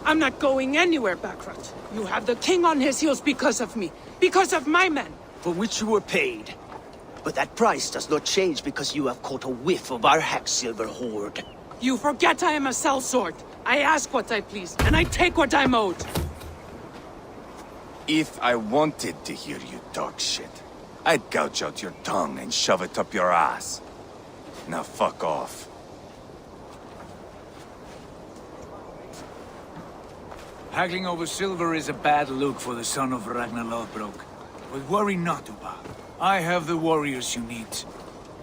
I'm not going anywhere, Backrot. You have the king on his heels because of me. Because of my men. For which you were paid. But that price does not change because you have caught a whiff of our hack-silver hoard. You forget I am a sellsword. I ask what I please, and I take what I'm owed. If I wanted to hear you talk shit, I'd gouge out your tongue and shove it up your ass. Now fuck off. Haggling over silver is a bad look for the son of Ragnar Lothbrok. But worry not, Uba. I have the warriors you need.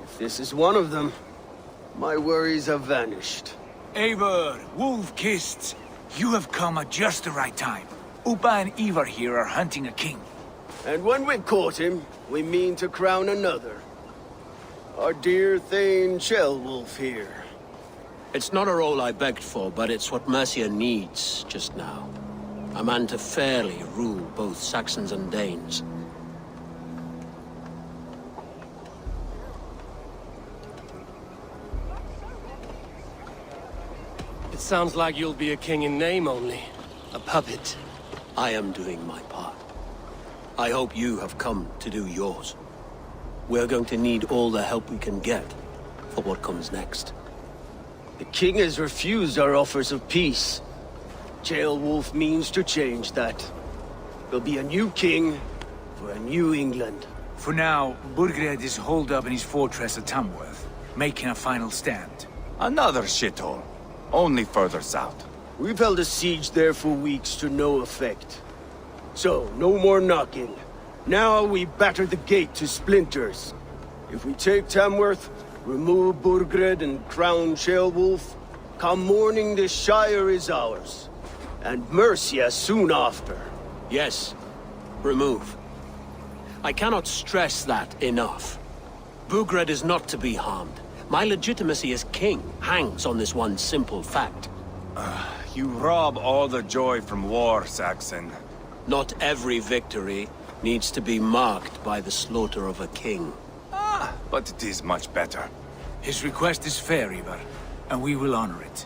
If this is one of them, my worries have vanished. Eivor, wolf-kissed, you have come at just the right time. Uba and Eivor here are hunting a king. And when we've caught him, we mean to crown another. Our dear Thane Shellwolf here. It's not a role I begged for, but it's what Mercia needs just now. A man to fairly rule both Saxons and Danes. It sounds like you'll be a king in name only. A puppet. I am doing my part. I hope you have come to do yours. We're going to need all the help we can get for what comes next. The king has refused our offers of peace. Jailwolf means to change that. There'll be a new king for a new England. For now, Burgred is holed up in his fortress at Tamworth, making a final stand. Another shithole. Only further south. We've held a siege there for weeks to no effect. So, no more knocking. Now we batter the gate to splinters. If we take Tamworth, remove Burgred and crown Sheolwulf, come morning the Shire is ours. And Mercia soon after. Yes, remove. I cannot stress that enough. Burgred is not to be harmed. My legitimacy as king hangs on this one simple fact. You rob all the joy from war, Saxon. Not every victory needs to be marked by the slaughter of a king. But it is much better. His request is fair, Eivor, and we will honor it.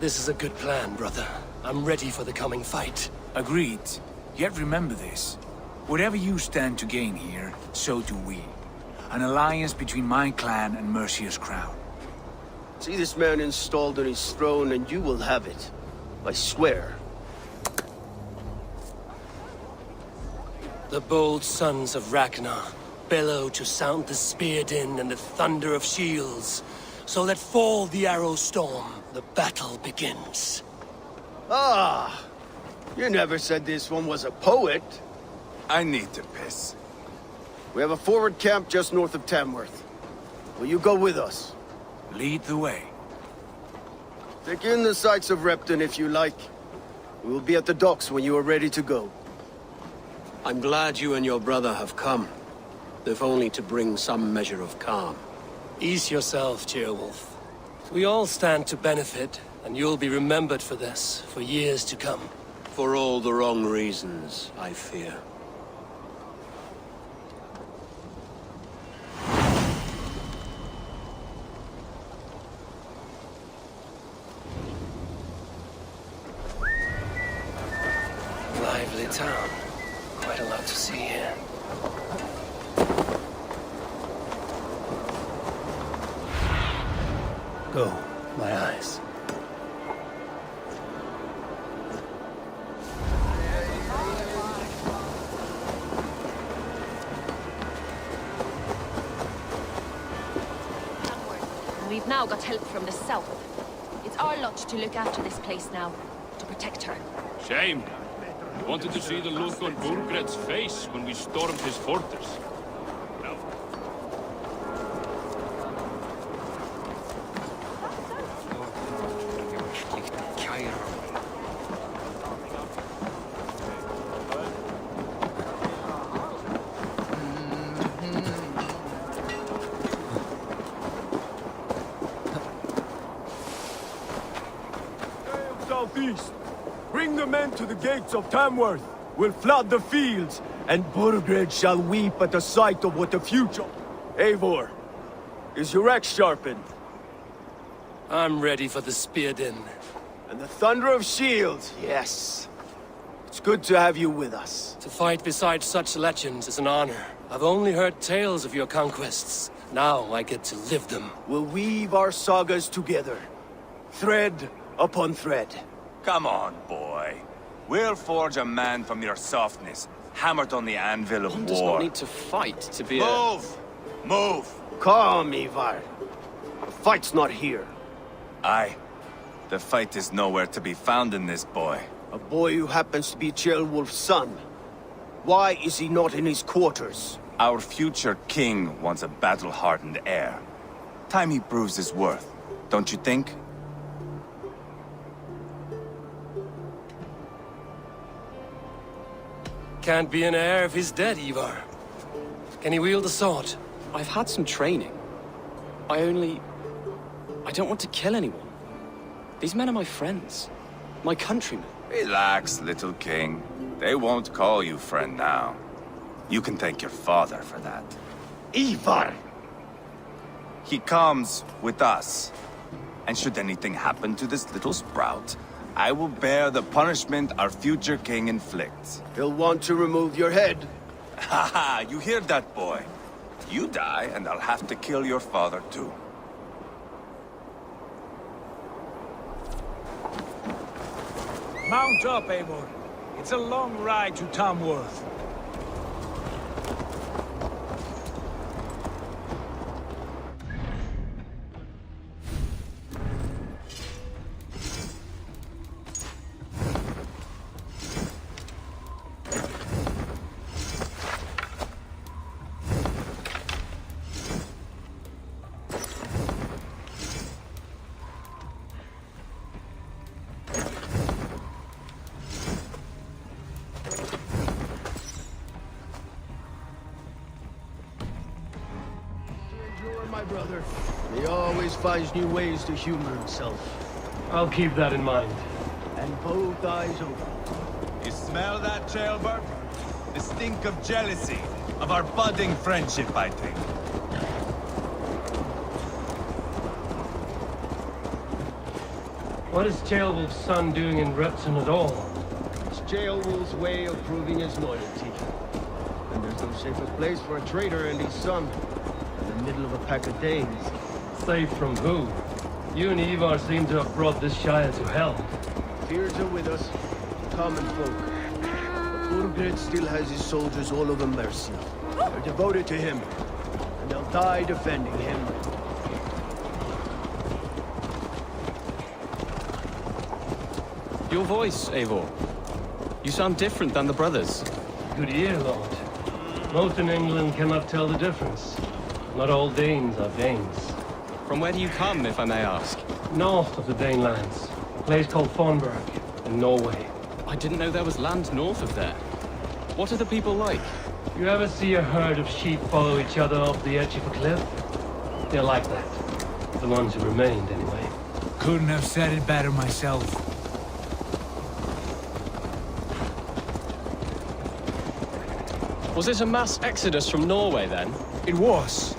This is a good plan, brother. I'm ready for the coming fight. Agreed. Yet remember this. Whatever you stand to gain here, so do we. An alliance between my clan and Mercia's crown. See this man installed on his throne and you will have it. I swear. The bold sons of Ragnar bellow to sound the spear din and the thunder of shields. So let fall the arrow storm. The battle begins. Ah! You never said this one was a poet. I need to piss. We have a forward camp just north of Tamworth. Will you go with us? Lead the way. Take in the sights of Repton if you like. We will be at the docks when you are ready to go. I'm glad you and your brother have come, if only to bring some measure of calm. Ease yourself, Ceolwulf. We all stand to benefit, and you'll be remembered for this, for years to come. For all the wrong reasons, I fear. Lively town. Quite a lot to see here. Go, my eyes. We've now got help from the south. It's our lot to look after this place now, to protect her. Shame. I wanted to see the look on Burgred's face when we stormed his fortress. Southeast! Bring the men to the gates of Tamworth! will flood the fields, and Burgred shall weep at the sight of what the future... Eivor, is your axe sharpened? I'm ready for the spear-din. And the thunder of shields, yes. It's good to have you with us. To fight beside such legends is an honor. I've only heard tales of your conquests. Now I get to live them. We'll weave our sagas together, thread upon thread. Come on, boy. We'll forge a man from your softness, hammered on the anvil of One war. does not need to fight to be Move! Move! Calm, Eivor. The fight's not here. Aye. The fight is nowhere to be found in this boy. A boy who happens to be Ceolwulf's son. Why is he not in his quarters? Our future king wants a battle-hardened heir. Time he proves his worth, don't you think? Can't be an heir if he's dead, Eivor. Can he wield a sword? I've had some training. I don't want to kill anyone. These men are my friends. My countrymen. Relax, little king. They won't call you friend now. You can thank your father for that. Eivor! He comes with us. And should anything happen to this little sprout, I will bear the punishment our future king inflicts. He'll want to remove your head. Haha, you hear that, boy? You die, and I'll have to kill your father, too. Mount up, Eivor. It's a long ride to Tamworth. My brother. He always finds new ways to humor himself. I'll keep that in mind. And both eyes open. You smell that, jailbird? The stink of jealousy, of our budding friendship, I think. What is Ceolwulf's son doing in Repton at all? It's Ceolwulf's way of proving his loyalty. And there's no safer place for a traitor and his son in the middle of a pack of Danes. Safe from who? You and Eivor seem to have brought this Shire to hell. Fears are with us, common folk. But Burgred still has his soldiers all over Mercia. They're devoted to him, and they'll die defending him. Your voice, Eivor. You sound different than the brothers. Good ear, Lord. Most in England cannot tell the difference. Not all Danes are Danes. From where do you come, if I may ask? North of the Danelands. A place called Fonberg, in Norway. I didn't know there was land north of there. What are the people like? You ever see a herd of sheep follow each other off the edge of a cliff? They're like that. The ones who remained, anyway. Couldn't have said it better myself. Was it a mass exodus from Norway, then? It was.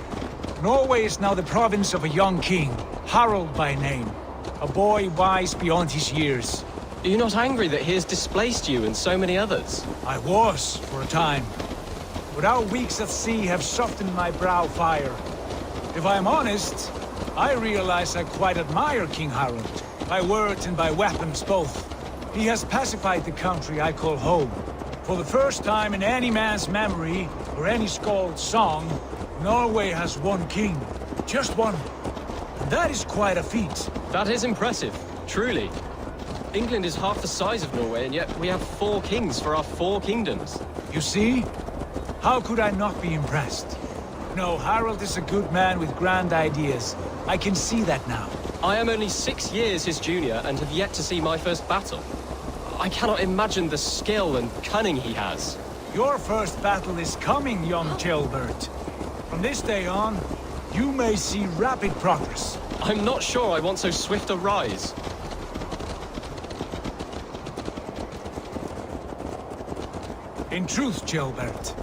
Norway is now the province of a young king, Harald by name. A boy wise beyond his years. Are you not angry that he has displaced you and so many others? I was, for a time. But our weeks at sea have softened my brow fire. If I'm honest, I realize I quite admire King Harald. By words and by weapons both. He has pacified the country I call home. For the first time in any man's memory, or any skald's song, Norway has one king. Just one. And that is quite a feat. That is impressive, truly. England is half the size of Norway, and yet we have 4 kings for our 4 kingdoms. You see? How could I not be impressed? No, Harald is a good man with grand ideas. I can see that now. I am only 6 years his junior and have yet to see my first battle. I cannot imagine the skill and cunning he has. Your first battle is coming, young Ceolbert. From this day on, you may see rapid progress. I'm not sure I want so swift a rise. In truth, Gilbert,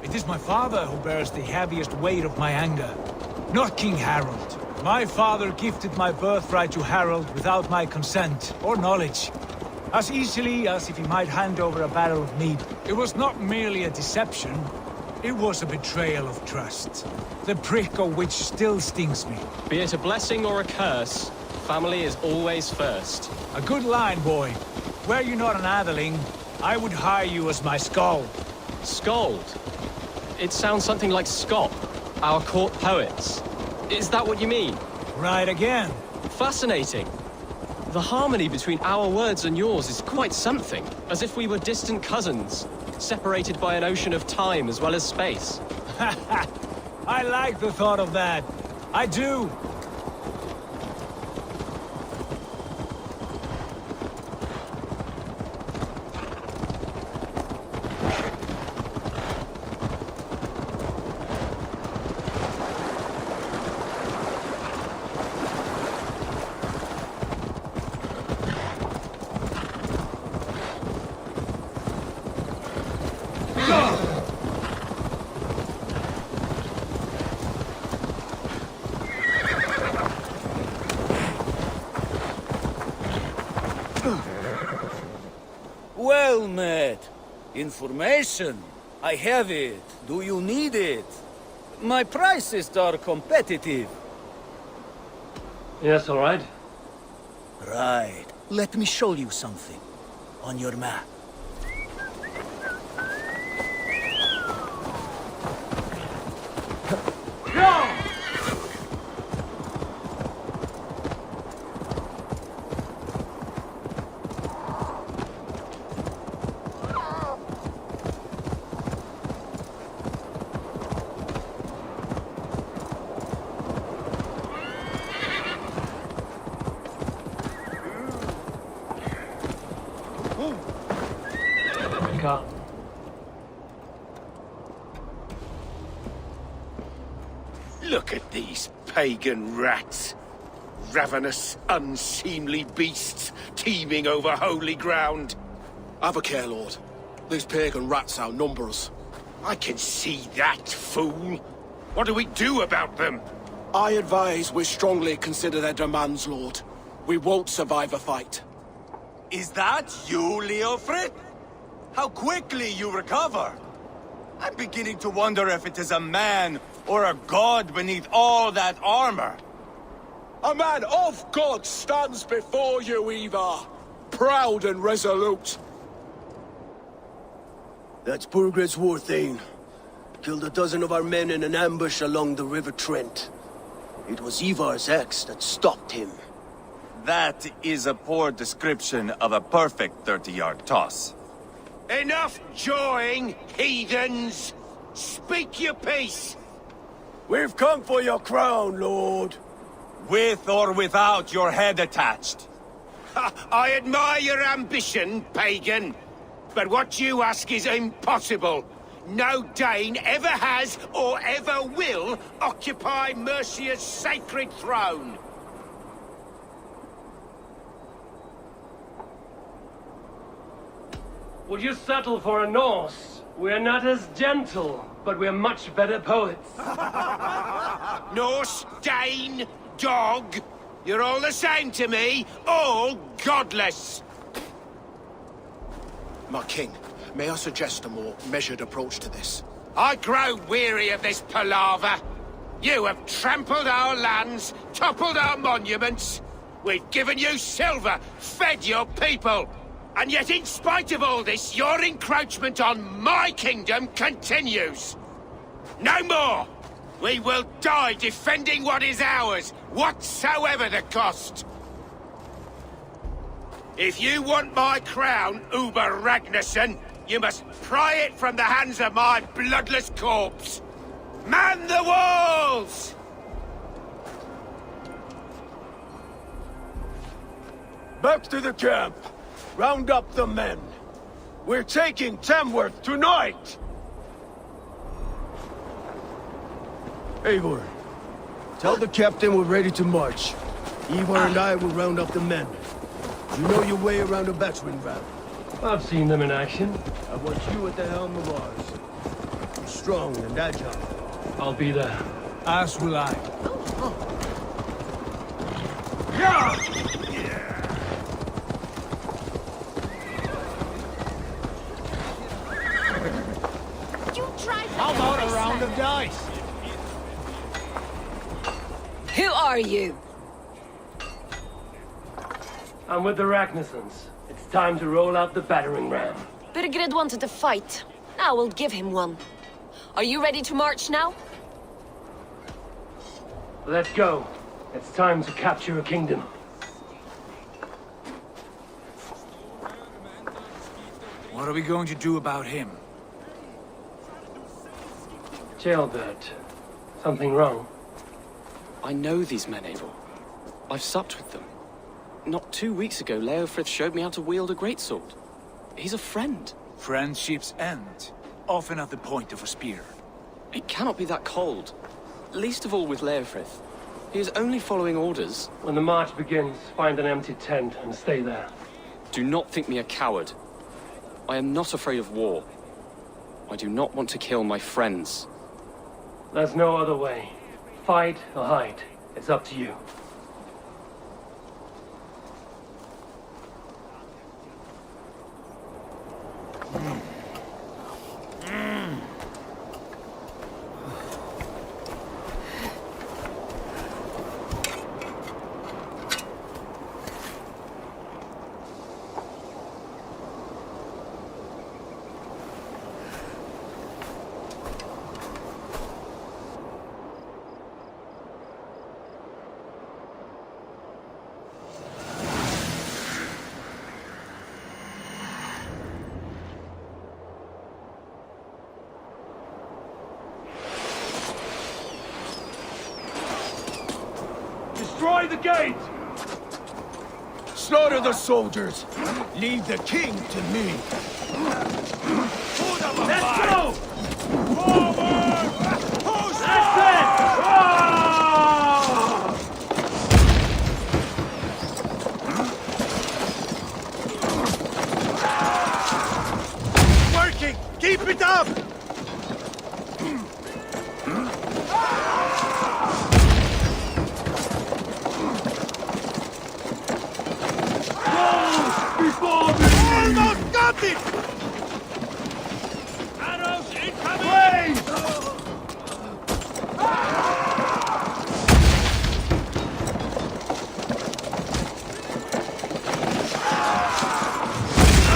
it is my father who bears the heaviest weight of my anger, not King Harold. My father gifted my birthright to Harold without my consent or knowledge, as easily as if he might hand over a barrel of mead. It was not merely a deception, it was a betrayal of trust, the prick of which still stings me. Be it a blessing or a curse, family is always first. A good line, boy. Were you not an atheling, I would hire you as my skald. Skald? It sounds something like Scott, our court poets. Is that what you mean? Right again. Fascinating. The harmony between our words and yours is quite something. As if we were distant cousins, separated by an ocean of time as well as space. I like the thought of that. I do. Well met. Information. I have it. Do you need it? My prices are competitive. Yes, all right. Right. Let me show you something. On your map. Look at these pagan rats. Ravenous, unseemly beasts teeming over holy ground. Have a care, Lord. These pagan rats outnumber us. I can see that, fool. What do we do about them? I advise we strongly consider their demands, Lord. We won't survive a fight. Is that you, Leofrid? How quickly you recover! I'm beginning to wonder if it is a man or a god beneath all that armor. A man of God stands before you, Eivor. Proud and resolute. That's Burgred's war, Thane. Killed a dozen of our men in an ambush along the River Trent. It was Eivor's axe that stopped him. That is a poor description of a perfect 30-yard toss. Enough jawing, heathens! Speak your piece! We've come for your crown, Lord. With or without your head attached. I admire your ambition, pagan. But what you ask is impossible. No Dane ever has or ever will occupy Mercia's sacred throne. Would you settle for a Norse? We're not as gentle, but we're much better poets. Norse, Dane, dog. You're all the same to me. All godless. My king, may I suggest a more measured approach to this? I grow weary of this palaver. You have trampled our lands, toppled our monuments. We've given you silver, fed your people. And yet, in spite of all this, your encroachment on my kingdom continues. No more! We will die defending what is ours, whatsoever the cost. If you want my crown, Uber Ragnarsson, you must pry it from the hands of my bloodless corpse. Man the walls! Back to the camp. Round up the men. We're taking Tamworth tonight! Eivor, tell the captain we're ready to march. Eivor and I will round up the men. You know your way around a battering ram. I've seen them in action. I want you at the helm of ours. Strong and agile. I'll be there. As will I. You tried. How about a round of dice? Who are you? I'm with the Ragnarsons. It's time to roll out the battering ram. Birgred wanted to fight. Now we'll give him one. Are you ready to march now? Let's go. It's time to capture a kingdom. What are we going to do about him? Jailbird. Something wrong? I know these men, Eivor. I've supped with them. Not 2 weeks ago, Leofrith showed me how to wield a greatsword. He's a friend. Friendships end, often at the point of a spear. It cannot be that cold. Least of all with Leofrith. He is only following orders. When the march begins, find an empty tent and stay there. Do not think me a coward. I am not afraid of war. I do not want to kill my friends. There's no other way. Fight or hide. It's up to you. Destroy the gate! Slaughter the soldiers! Leave the king to me! Let's go! Forward! Push! That's it! Working! Keep it up! Almost got it! Arrows incoming!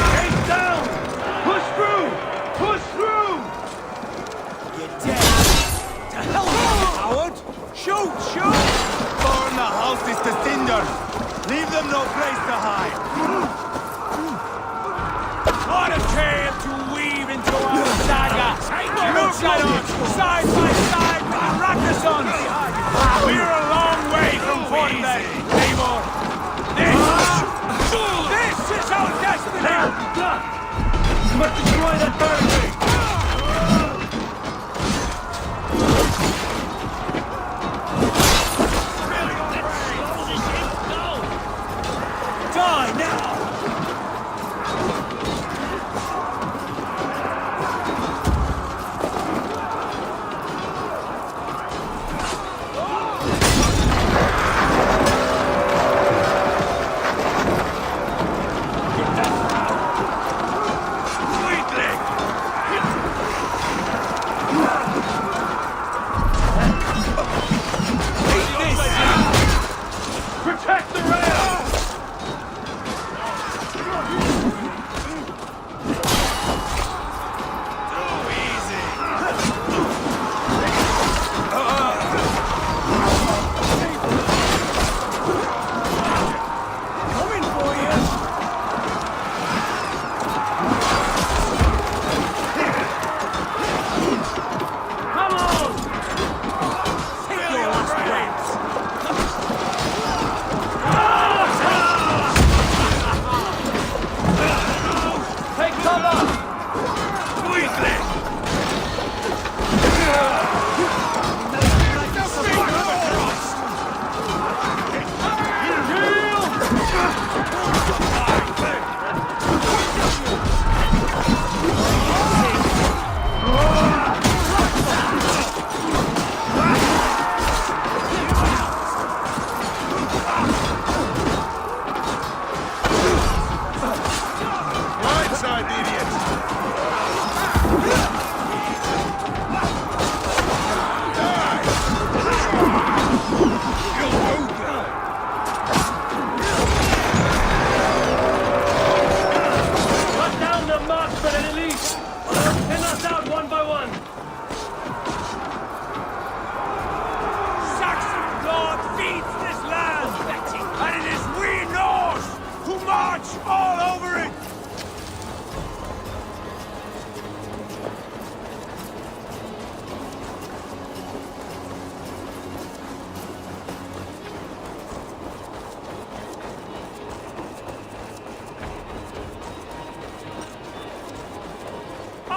Take down! Push through! Push through! You're dead! To hell with you, coward! Shoot! Shoot! Burn the houses to cinders! Leave them no place to hide! What a tale to weave into our saga! Look at us, side by side with the Ragnarsons! We're a long way from Fortnite, Eivor! This is our destiny! We must destroy that barricade! Die now!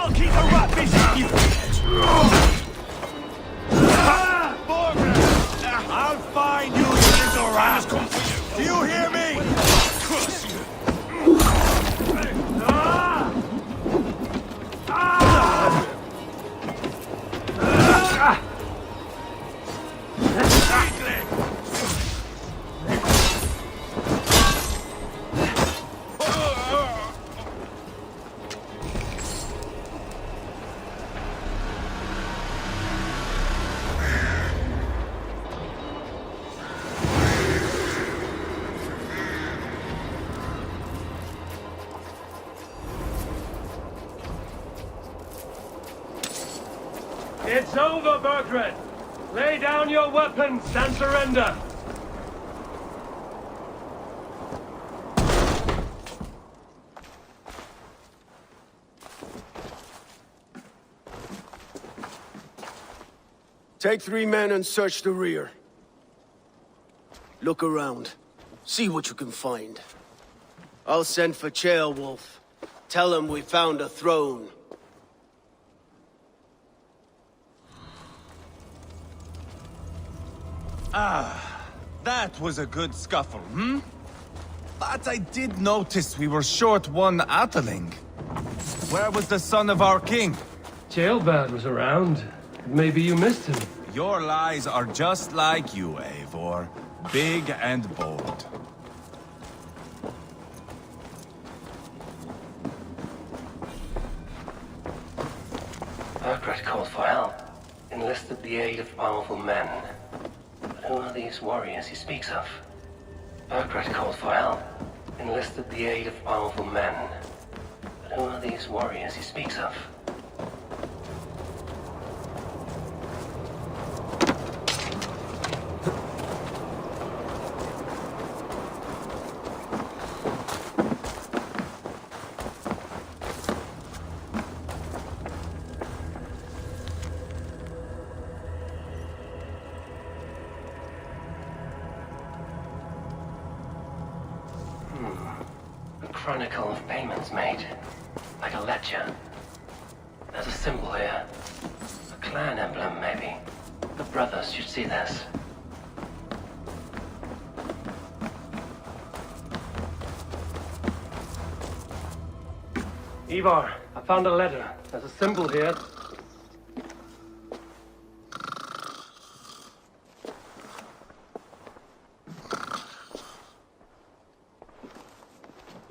I'll keep a rat busy, you I'll find you, little rat! Do you hear me? It's over, Burgred! Lay down your weapons and surrender! Take 3 men and search the rear. Look around. See what you can find. I'll send for Ceolwulf. Tell him we found a throne. That was a good scuffle, hmm? But I did notice we were short one Atheling. Where was the son of our king? Ceolbad was around. Maybe you missed him. Your lies are just like you, Eivor. Big and bold. Burgred called for help. Enlisted the aid of powerful men. But who are these warriors he speaks of? Burgred called for help. Enlisted the aid of powerful men. But who are these warriors he speaks of? Chronicle of payments made. Like a ledger. There's a symbol here. A clan emblem, maybe. The brothers should see this. Eivor, I found a letter. There's a symbol here.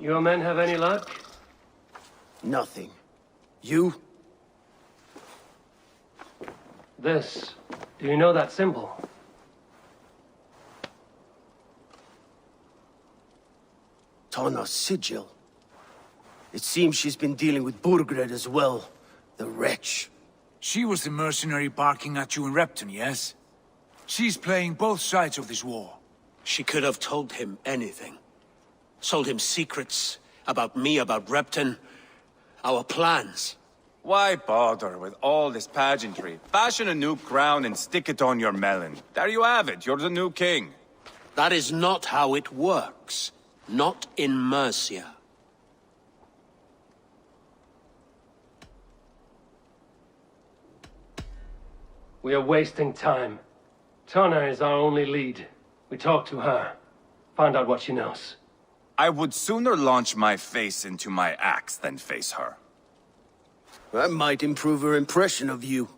Your men have any luck? Nothing. You? This. Do you know that symbol? Tana's sigil. It seems she's been dealing with Burgred as well. The wretch. She was the mercenary barking at you in Repton, yes? She's playing both sides of this war. She could have told him anything. Sold him secrets about me, about Repton, our plans. Why bother with all this pageantry? Fashion a new crown and stick it on your melon. There you have it, you're the new king. That is not how it works. Not in Mercia. We are wasting time. Tana is our only lead. We talk to her. Find out what she knows. I would sooner launch my face into my axe than face her. That might improve her impression of you.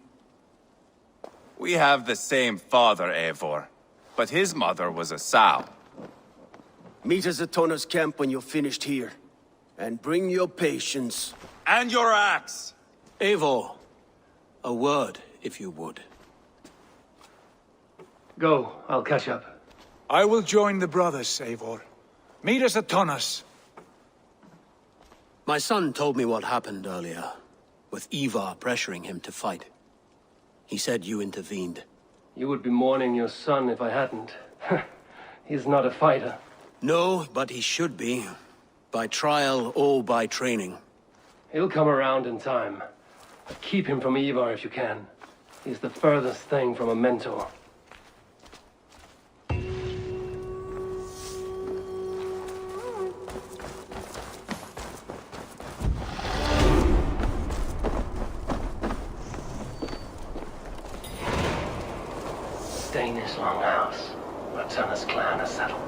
We have the same father, Eivor, but his mother was a sow. Meet us at Tana's camp when you're finished here. And bring your patience. And your axe! Eivor, a word, if you would. Go, I'll catch up. I will join the brothers, Eivor. Meet us at Tana's. My son told me what happened earlier, with Eivor pressuring him to fight. He said you intervened. You would be mourning your son if I hadn't. He's not a fighter. No, but he should be. By trial or by training. He'll come around in time. Keep him from Eivor if you can. He's the furthest thing from a mentor. between this longhouse, where Tunna's clan has settled.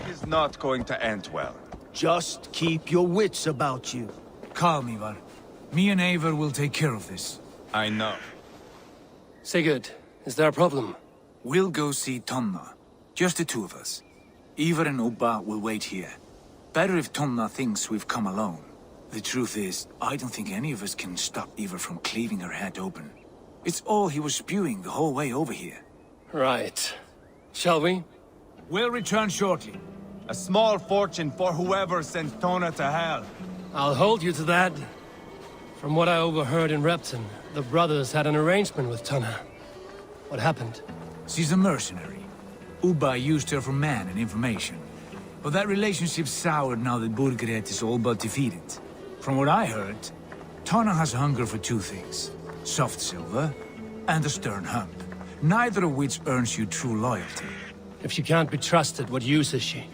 It's not going to end well. Just keep your wits about you. Calm, Eivor. Me and Eivor will take care of this. I know. Sigurd, is there a problem? We'll go see Tonna. Just the two of us. Eivor and Ubba will wait here. Better if Tonna thinks we've come alone. The truth is, I don't think any of us can stop Eivor from cleaving her head open. It's all he was spewing the whole way over here. Right. Shall we? We'll return shortly. A small fortune for whoever sent Tonna to hell. I'll hold you to that. From what I overheard in Repton, the brothers had an arrangement with Tonna. What happened? She's a mercenary. Ubba used her for man and information. But that relationship soured now that Burgred is all but defeated. From what I heard, Tonna has hunger for two things. Soft silver and a stern hump. Neither of which earns you true loyalty. If she can't be trusted, what use is she?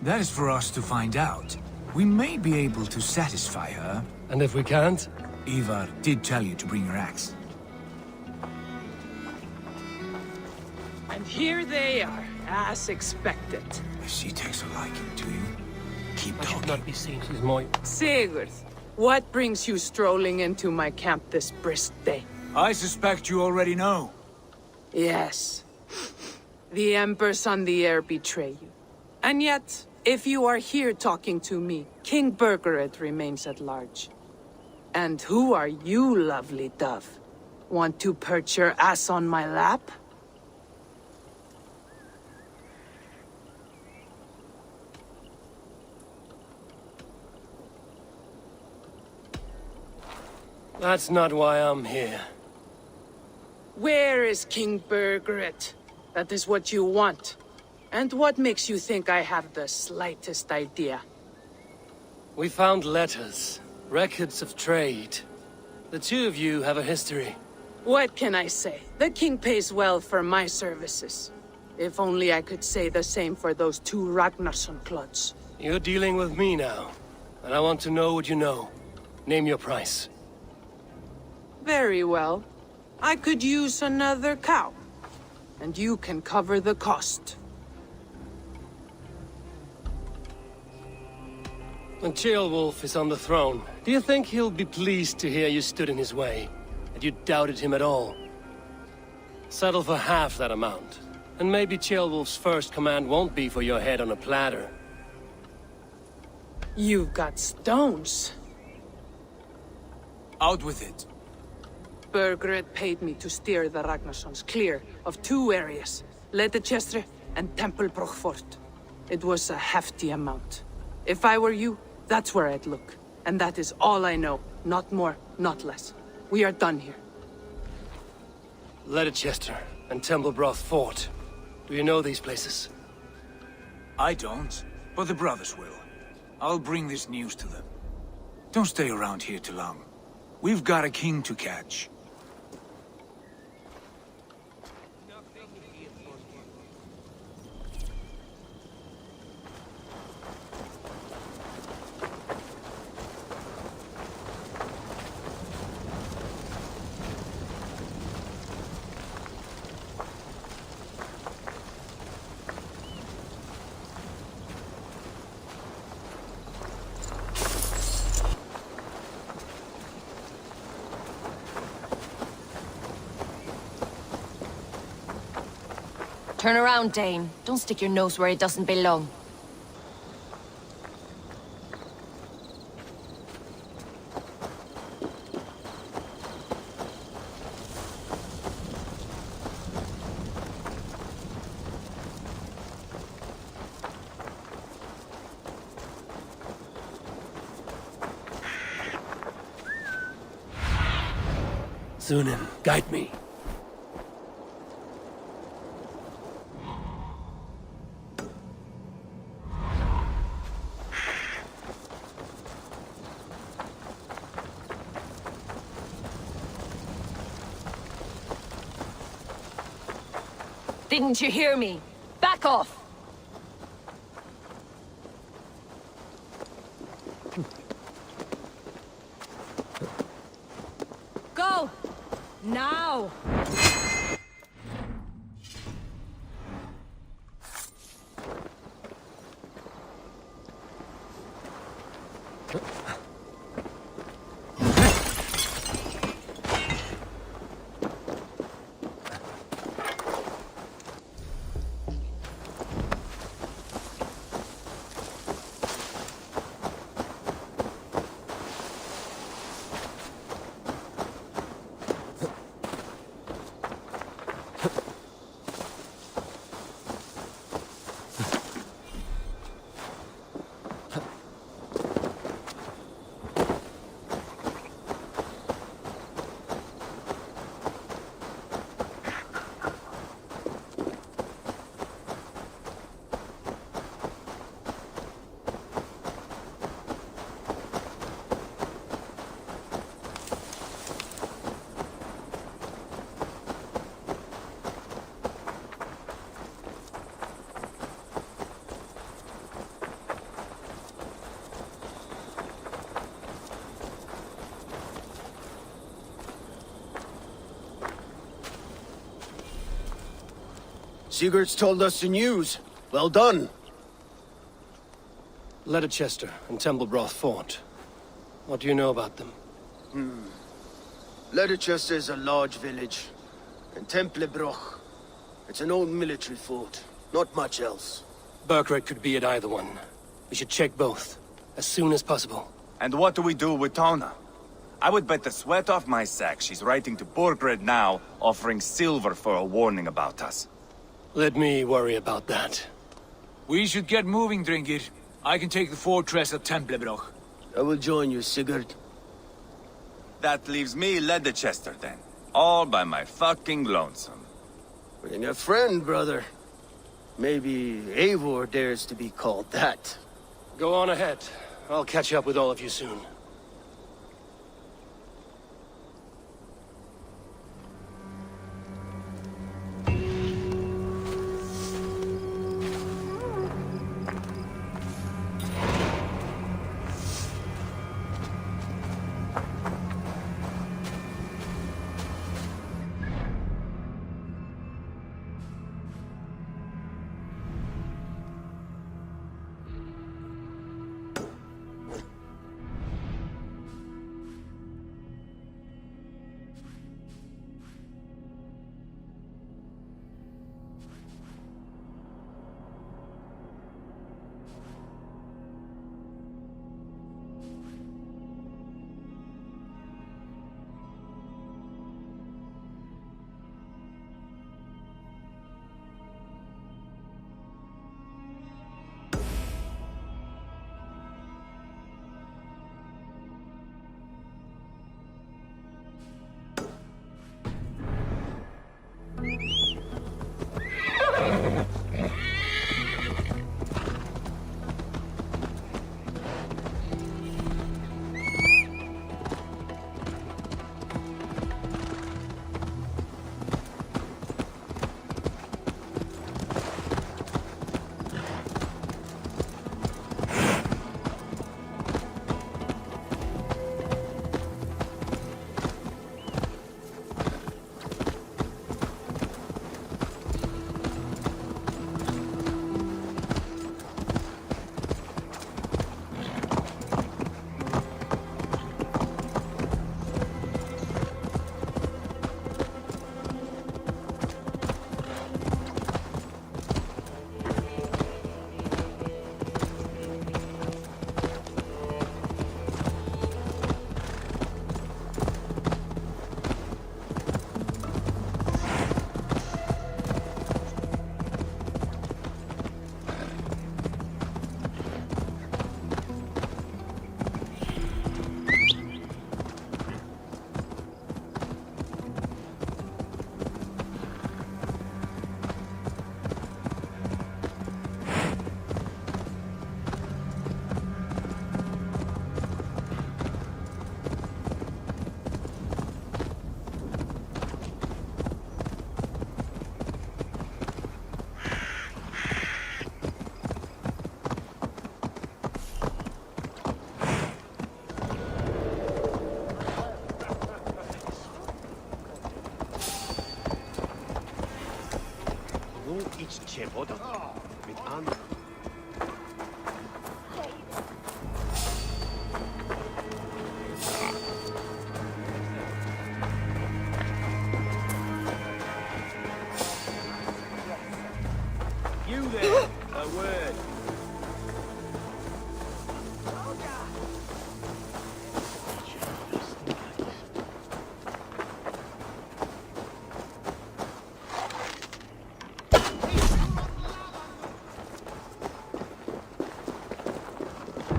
That is for us to find out. We may be able to satisfy her. And if we can't? Eivor did tell you to bring her axe. And here they are, as expected. If she takes a liking to you, keep I should talking. not be seen. She's my... Sigurd, what brings you strolling into my camp this brisk day? I suspect you already know. Yes. The Embers on the air betray you. And yet, if you are here talking to me, King Burgred remains at large. And who are you, lovely dove? Want to perch your ass on my lap? That's not why I'm here. Where is King Burgred? That is what you want. And what makes you think I have the slightest idea? We found letters, records of trade. The two of you have a history. What can I say? The king pays well for my services. If only I could say the same for those two Ragnarsson clods. You're dealing with me now, and I want to know what you know. Name your price. Very well. I could use another cow. And you can cover the cost. When Ceolwulf is on the throne, do you think he'll be pleased to hear you stood in his way? That you doubted him at all? Settle for half that amount. And maybe Ceolwulf's first command won't be for your head on a platter. You've got stones. Out with it. Burgred paid me to steer the Ragnarssons clear of two areas, Letechestre and Tempelbroch Fort. It was a hefty amount. If I were you, that's where I'd look. And that is all I know. Not more, not less. We are done here. Leicester and Templebroth Fort. Do you know these places? I don't, but the brothers will. I'll bring this news to them. Don't stay around here too long. We've got a king to catch. Turn around, Dane. Don't stick your nose where it doesn't belong. Sýnin, guide me. Didn't you hear me? Back off! Go! Now! Sigurd's told us the news. Well done. Leicester and Templebroth Fort. What do you know about them? Leicester is a large village. And Templebroch, it's an old military fort. Not much else. Burkred could be at either one. We should check both, as soon as possible. And what do we do with Tona? I would bet the sweat off my sack she's writing to Burkred now, offering silver for a warning about us. Let me worry about that. We should get moving, Dringir. I can take the fortress at Templebroch. I will join you, Sigurd. That leaves me Leicester then. All by my fucking lonesome. Bring a friend, brother. Maybe Eivor dares to be called that. Go on ahead. I'll catch up with all of you soon. You there, a word.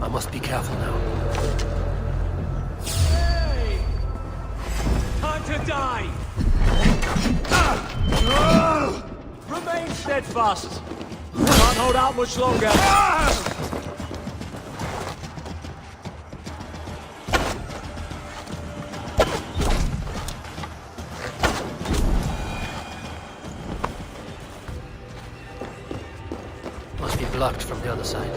I must be careful now. Hey! Time to die! Remain steadfast! Can't hold out much longer! Must be blocked from the other side.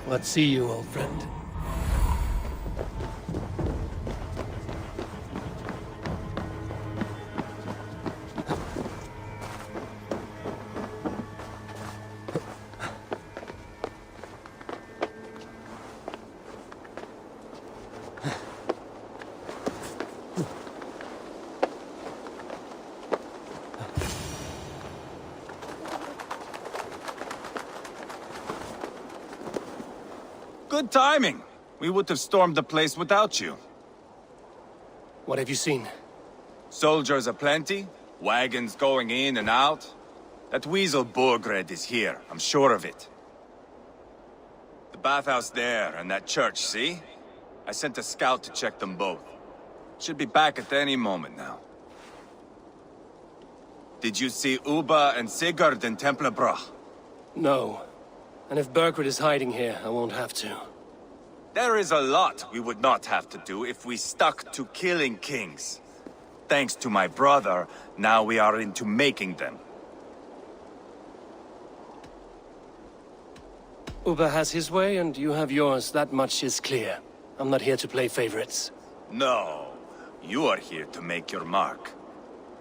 What see you, old friend? Good timing. We would have stormed the place without you. What have you seen? Soldiers aplenty, Wagons going in and out. That weasel Burgred is here, I'm sure of it. The bathhouse there and that church, see? I sent a scout to check them both. Should be back at any moment now. Did you see Uba and Sigurd in Templebrach? No. And if Burgred is hiding here, I won't have to. There is a lot we would not have to do if we stuck to killing kings. Thanks to my brother, now we are into making them. Uba has his way, and you have yours. That much is clear. I'm not here to play favorites. No, you are here to make your mark.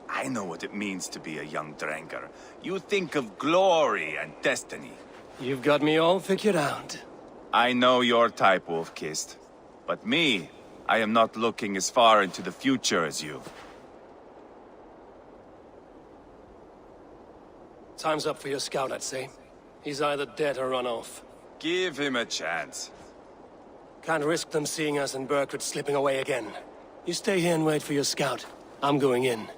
I know what it means to be a young Dranger. You think of glory and destiny. You've got me all figured out. I know your type, Wolf-Kissed. But me, I am not looking as far into the future as you. Time's up for your scout, I'd say. He's either dead or run off. Give him a chance. Can't risk them seeing us and Burgred slipping away again. You stay here and wait for your scout. I'm going in.